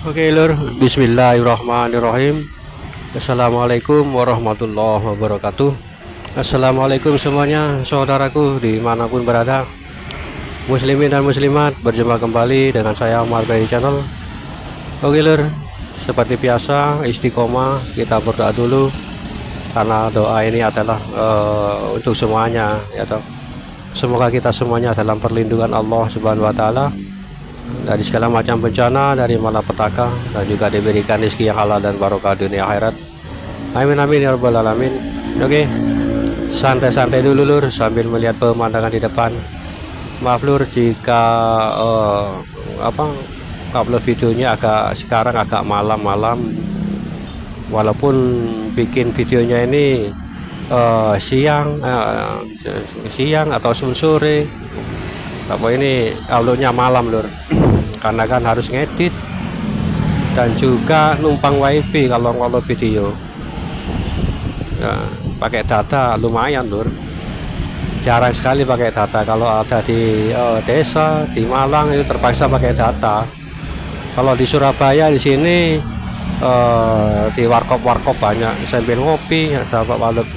Oke lur, bismillahirrahmanirrahim. Assalamualaikum warahmatullahi wabarakatuh. Assalamualaikum semuanya, saudaraku dimanapun berada, muslimin dan muslimat. Berjumpa kembali dengan saya Umar Bayi Channel. Oke lur, seperti biasa istiqomah, kita berdoa dulu karena doa ini adalah untuk semuanya ya toh. Semoga kita semuanya dalam perlindungan Allah Subhanahu wa taala dari segala macam bencana, dari malapetaka, dan juga diberikan rezeki yang halal dan barokah dunia akhirat. Amin amin ya rabbal alamin. Oke, santai-santai dulu lur sambil melihat pemandangan di depan. Maaf lur jika upload videonya sekarang agak malam-malam, walaupun bikin videonya ini siang atau sore, apa ini uploadnya malam lur, karena kan harus ngedit dan juga numpang wifi kalau upload video ya, pakai data lumayan lur, jarang sekali pakai data. Kalau ada di desa di Malang itu terpaksa pakai data. Kalau di Surabaya di sini di warkop banyak sambil ngopi ya,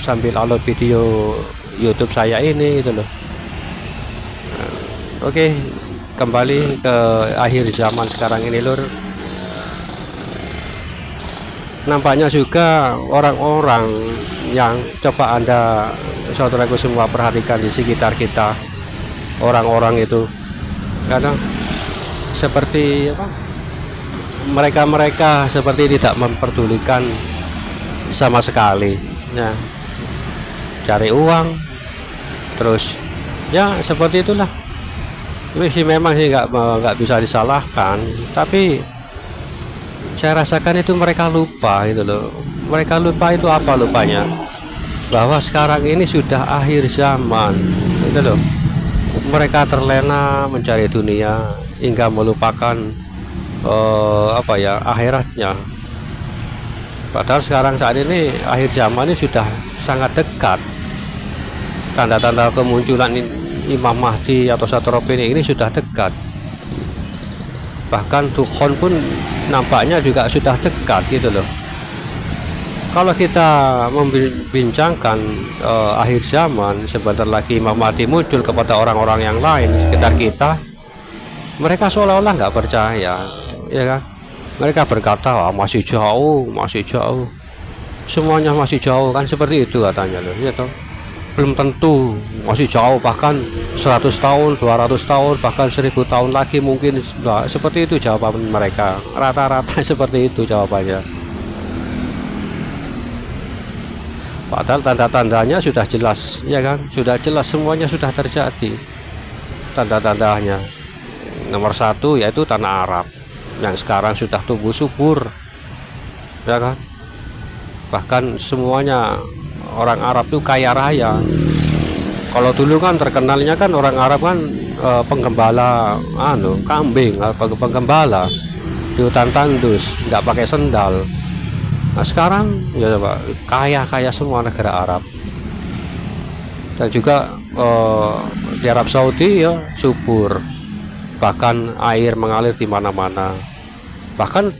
sambil upload video YouTube saya ini gitu loh. Oke, kembali ke akhir zaman sekarang ini lur. Nampaknya juga orang-orang yang coba Anda saudaraku semua perhatikan di sekitar kita, orang-orang itu kadang seperti mereka seperti tidak memperdulikan sama sekali ya, cari uang terus ya, seperti itulah. Ini sih memang sih nggak bisa disalahkan, tapi saya rasakan itu mereka lupa gitu loh. Mereka lupa itu apa lupanya? Bahwa sekarang ini sudah akhir zaman gitu loh. Mereka terlena mencari dunia hingga melupakan akhiratnya. Padahal sekarang saat ini akhir zaman ini sudah sangat dekat. Tanda-tanda kemunculan Imam Mahdi atau Satrobin ini sudah dekat. Bahkan Tuhan pun nampaknya juga sudah dekat gitu loh. Kalau kita membincangkan akhir zaman, sebentar lagi Imam Mahdi muncul kepada orang-orang yang lain sekitar kita, mereka seolah-olah nggak percaya ya kan. Mereka berkata masih jauh, semuanya masih jauh kan, seperti itu katanya loh ya toh. Belum tentu, masih jauh, bahkan 100 tahun, 200 tahun, bahkan 1000 tahun lagi mungkin. Nah, seperti itu jawaban mereka, rata-rata seperti itu jawabannya. Padahal tanda-tandanya sudah jelas ya kan, sudah jelas, semuanya sudah terjadi tanda-tandanya. Nomor satu yaitu tanah Arab yang sekarang sudah tumbuh subur ya kan, bahkan semuanya orang Arab itu kaya raya. Kalau dulu kan terkenalnya kan orang Arab kan penggembala kambing atau penggembala di hutan tandus, nggak pakai sendal. Nah sekarang ya coba kaya semua negara Arab. Dan juga di Arab Saudi ya subur, bahkan air mengalir di mana-mana, bahkan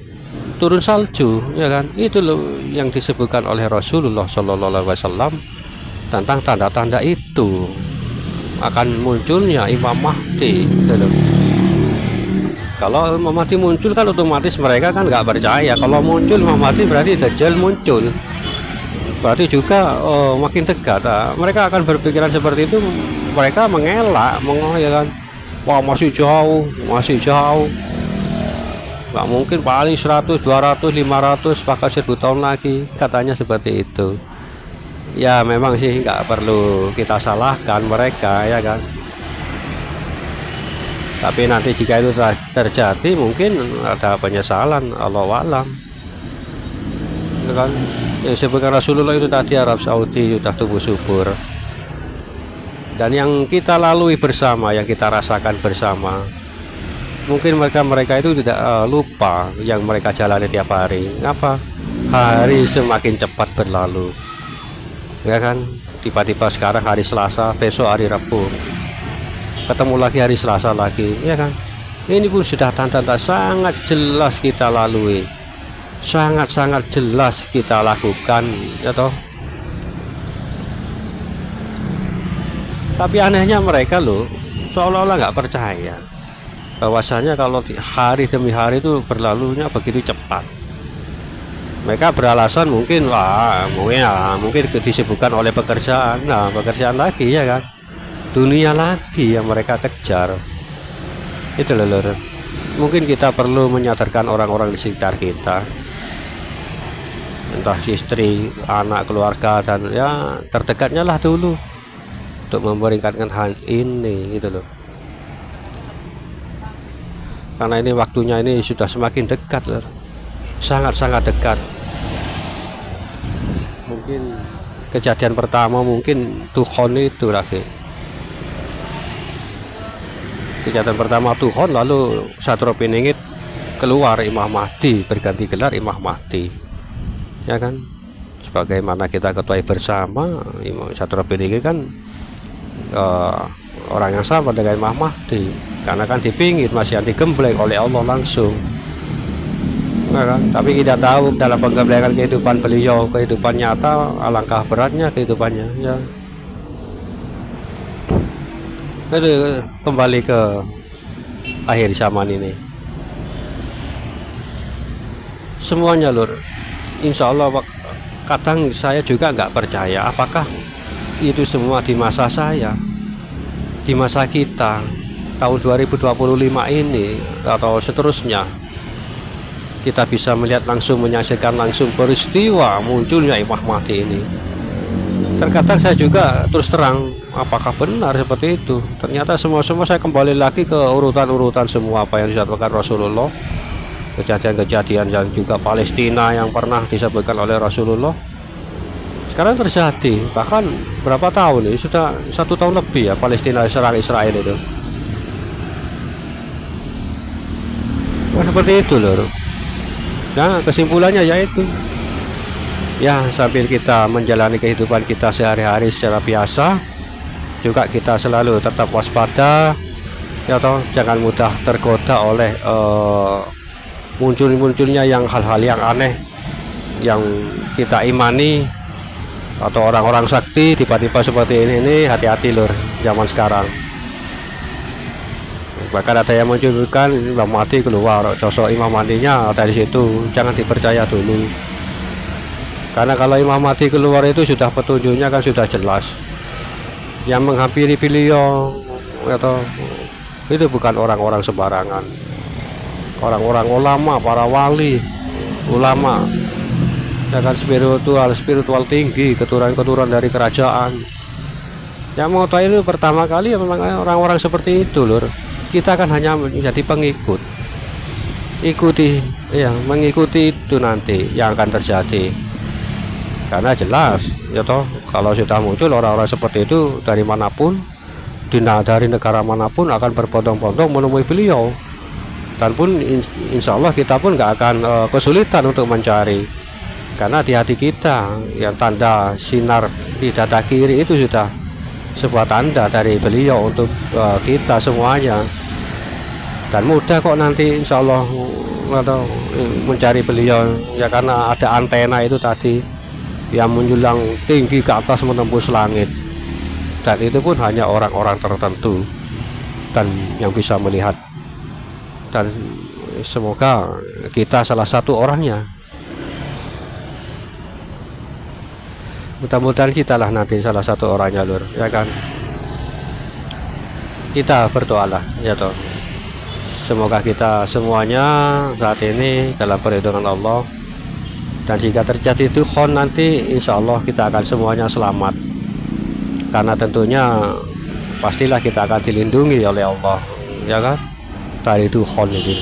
turun salju ya kan. Itu loh yang disebutkan oleh Rasulullah Shallallahu Alaihi Wasallam tentang tanda-tanda itu akan munculnya Imam Mahdi gitu. Kalau Imam Mahdi muncul kan otomatis mereka kan nggak percaya. Kalau muncul Imam Mahdi berarti Dajjal muncul, berarti juga makin dekat. Mereka akan berpikiran seperti itu, mereka mengelak ya kan. Wah masih jauh, nggak mungkin, paling 100, 200, 500, bahkan 1000 tahun lagi, katanya seperti itu. Ya memang sih nggak perlu kita salahkan mereka ya kan. Tapi nanti jika itu terjadi mungkin ada penyesalan, Allahu a'lam ya kan. Yang disebutkan Rasulullah itu tadi Arab Saudi sudah tumbuh subur, dan yang kita lalui bersama, yang kita rasakan bersama, mungkin mereka itu tidak lupa yang mereka jalani tiap hari. Apa? Hari semakin cepat berlalu ya kan. Tiba-tiba sekarang hari Selasa, besok hari Rabu, ketemu lagi hari Selasa lagi ya kan. Ini pun sudah tanda-tanda sangat jelas kita lalui, sangat-sangat jelas kita lakukan, ya toh. Tapi anehnya mereka loh seolah-olah nggak percaya bahwasanya kalau hari demi hari itu berlalunya begitu cepat. Mereka beralasan mungkin mungkin disibukkan oleh pekerjaan. Nah, pekerjaan lagi ya kan, dunia lagi yang mereka kejar. Itu loh lor. Mungkin kita perlu menyadarkan orang-orang di sekitar kita, entah istri, anak, keluarga, dan ya terdekatnya lah dulu, untuk memberikan hal ini gitu loh. Karena ini waktunya ini sudah semakin dekat lor. Sangat-sangat dekat. Mungkin kejadian pertama mungkin Tuhon itu lagi. Kejadian pertama Tuhon, lalu Satro Piningit keluar Imam Mahdi, berganti gelar Imam Mahdi, ya kan. Sebagaimana kita ketahui bersama, Imam Satro Piningit kan orang yang sama dengan Imam Mahdi, karena kan dipingit masih yang digembleng oleh Allah langsung, ya kan. Tapi kita tahu dalam penggemblengan kehidupan beliau, kehidupan nyata, alangkah beratnya kehidupannya, ya. Itu kembali ke akhir zaman ini, semuanya lur, insya Allah. Kadang saya juga nggak percaya apakah itu semua di masa saya, di masa kita tahun 2025 ini atau seterusnya kita bisa melihat langsung, menyaksikan langsung peristiwa munculnya Imam Mahdi ini. Terkadang saya juga terus terang, apakah benar seperti itu? Ternyata semua saya kembali lagi ke urutan-urutan semua apa yang disebutkan Rasulullah, kejadian-kejadian yang juga Palestina yang pernah disebutkan oleh Rasulullah sekarang terjadi. Bahkan berapa tahun ini, sudah 1 tahun lebih ya, Palestina Israel itu. Seperti itu loh. Nah, kesimpulannya yaitu ya, sambil kita menjalani kehidupan kita sehari-hari secara biasa, juga kita selalu tetap waspada, ya toh, jangan mudah tergoda oleh munculnya yang hal-hal yang aneh yang kita imani, atau orang-orang sakti tiba-tiba seperti ini hati-hati lur zaman sekarang. Bahkan ada yang menunjukkan Imam Mahdi keluar, sosok Imam Mahdinya dari situ jangan dipercaya dulu. Karena kalau Imam Mahdi keluar itu sudah petunjuknya kan sudah jelas. Yang menghampiri beliau atau itu bukan orang-orang sembarangan, orang-orang ulama, para wali, ulama, ya kan, spiritual tinggi, keturunan dari kerajaan. Yang mau tahu itu pertama kali ya memang orang-orang seperti itu lur. Kita kan hanya menjadi pengikut, mengikuti itu nanti yang akan terjadi. Karena jelas ya toh, kalau sudah muncul orang-orang seperti itu dari manapun, dari negara manapun akan berbondong-bondong menemui beliau, dan pun insya Allah kita pun nggak akan kesulitan untuk mencari, karena di hati kita yang tanda sinar di dada kiri itu sudah sebuah tanda dari beliau untuk kita semuanya, dan mudah kok nanti insya Allah atau mencari beliau ya, karena ada antena itu tadi yang menjulang tinggi ke atas menembus langit, dan itu pun hanya orang-orang tertentu dan yang bisa melihat, dan semoga kita salah satu orangnya. Mudah-mudahan kita lah nanti salah satu orangnya lur, ya kan. Kita berdoalah ya toh, semoga kita semuanya saat ini dalam perlindungan Allah. Dan jika terjadi Tuhon nanti, insya Allah kita akan semuanya selamat. Karena tentunya pastilah kita akan dilindungi oleh Allah, ya kan, dari Tuhon ini.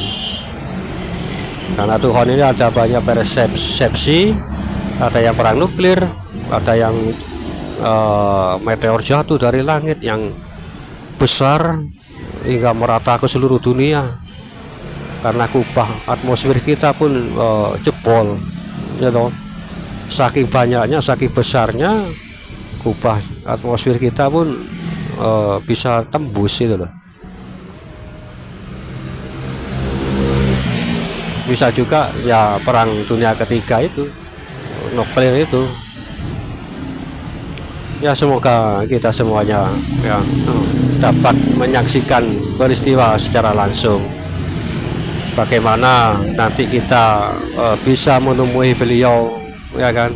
Karena Tuhon ini ada banyak persepsi, ada yang perang nuklir, ada yang meteor jatuh dari langit yang besar hingga merata ke seluruh dunia. Karena kubah atmosfer kita pun jebol. Ya toh, saking banyaknya, saking besarnya kubah atmosfer kita pun bisa tembus itu loh. bisa juga ya perang dunia ketiga itu, nuklir itu. Ya semoga kita semuanya ya dapat menyaksikan peristiwa secara langsung, bagaimana nanti kita bisa menemui beliau, ya kan.